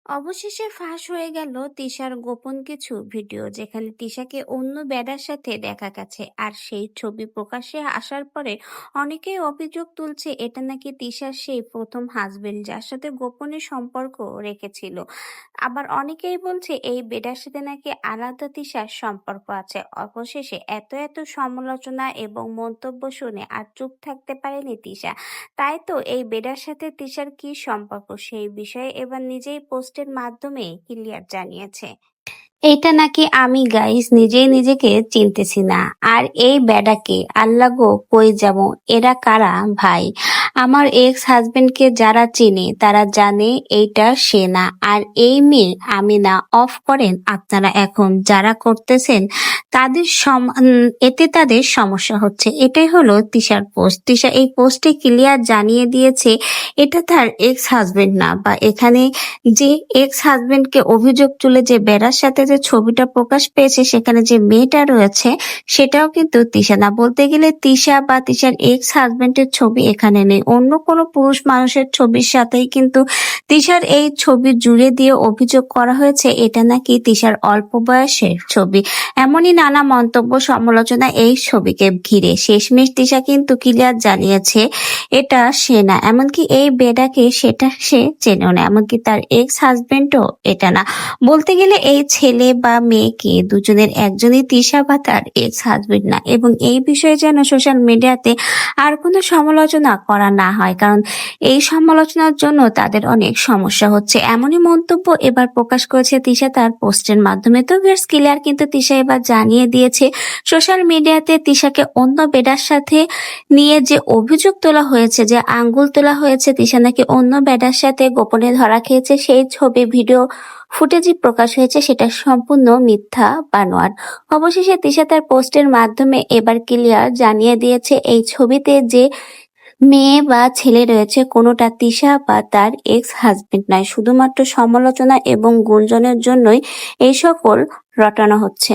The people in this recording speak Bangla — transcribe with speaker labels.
Speaker 1: অবশেষে ফাঁস হয়ে গেল তিশার গোপন কিছু ভিডিও, যেখানে তিশাকে অন্য বেডার সাথে দেখা গেছে। আর সেই ছবি প্রকাশ্যে আসার পরে অনেকেই অভিযোগ তুলছে এটা নাকি তিশার সেই প্রথম হাজবেন্ড, যার সাথে গোপনে সম্পর্ক রেখেছিল। আবার অনেকেই বলছে এই বেডার সাথে নাকি আলাদা তিশার সম্পর্ক আছে। অবশেষে এত সমালোচনা এবং মন্তব্য শুনে আর চুপ থাকতে পারেনি তিশা। তাই তো এই বেডার সাথে তিশার কি সম্পর্ক সেই বিষয়ে এবার নিজেই পোস্টের মাধ্যমে ক্লিয়ার জানিয়েছে। এইটা নাকি আমি গাইস নিজেই নিজেকে চিনতেছি না। আর এই বেডাকে আল্লাহ গো কই যাব, এরা কারা ভাই? আমার এক্স হাজবেন্ডকে যারা চিনে তারা জানে এইটা সে না। আর এই মেয়ে আমি না। অফ করেন আপনারা এখন যারা করতেছেন তাদের এতে তাদের সমস্যা হচ্ছে। এটাই হলো তিশার পোস্ট। তিশা এই পোস্টে ক্লিয়ার জানিয়ে দিয়েছে এটা তার এক্স হাজবেন্ড না, বা এখানে যে এক্স হাজবেন্ডকে অভিযোগ তুলে যে বেড়ার সাথে যে ছবিটা প্রকাশ পেয়েছে সেখানে যে মেয়েটা রয়েছে সেটাও কিন্তু তিশা না। বলতে গেলে তিশা বা তিশার এক্স হাজবেন্ডের ছবি এখানে নেই, অন্য কোনো পুরুষ মানুষের ছবির সাথেই কিন্তু তিশার এই ছবি জুড়ে দিয়ে অভিযোগ করা হয়েছে এটা নাকি তিশার অল্প বয়সের ছবি। এমনই নানা মন্তব্য সমালোচনা এই ছবিকে ঘিরে। শেষমেশ তিশা কিন্তু ক্লিয়ার জানিয়েছে এটা সে না, এমনকি এই বেডাকে সেটা সে চেনেও না, এমনকি তার এক্স হাজবেন্ডও এটা না। বলতে গেলে এই ছেলে বা মেয়েকে দুজনের একজনই তিশা বা তার এক্স হাজবেন্ড না। এবং এই বিষয়ে যেন সোশ্যাল মিডিয়াতে আর কোনো সমালোচনা করা না হয়, কারণ এই সমালোচনার জন্য তাদের অনেক সমস্যা হচ্ছে। এমনই মন্তব্য এবার প্রকাশ করেছে তিশা তার পোস্টের মাধ্যমে। তো বেশ ক্লিয়ার কিন্তু তিশা এবার জানিয়ে দিয়েছে সোশ্যাল মিডিয়াতে তিশাকে অন্য বেডার সাথে নিয়ে যে অভিযোগ তোলা হয়েছে, যে আঙ্গুল তোলা হয়েছে তিশা নাকি অন্য বেডার সাথে গোপনে ধরা খেয়েছে, সেই ছবি ভিডিও ফুটেজই প্রকাশ হয়েছে সেটা সম্পূর্ণ মিথ্যা বানোয়াট। অবশেষে তিশা তার পোস্টের মাধ্যমে এবার ক্লিয়ার জানিয়ে দিয়েছে এই ছবিতে যে মেয়ে বা ছেলে রয়েছে কোনোটা তিশা বা তার এক্স হাজবেন্ড নয়, শুধুমাত্র সমালোচনা এবং গুঞ্জনের জন্যই এই সকল রটানো হচ্ছে।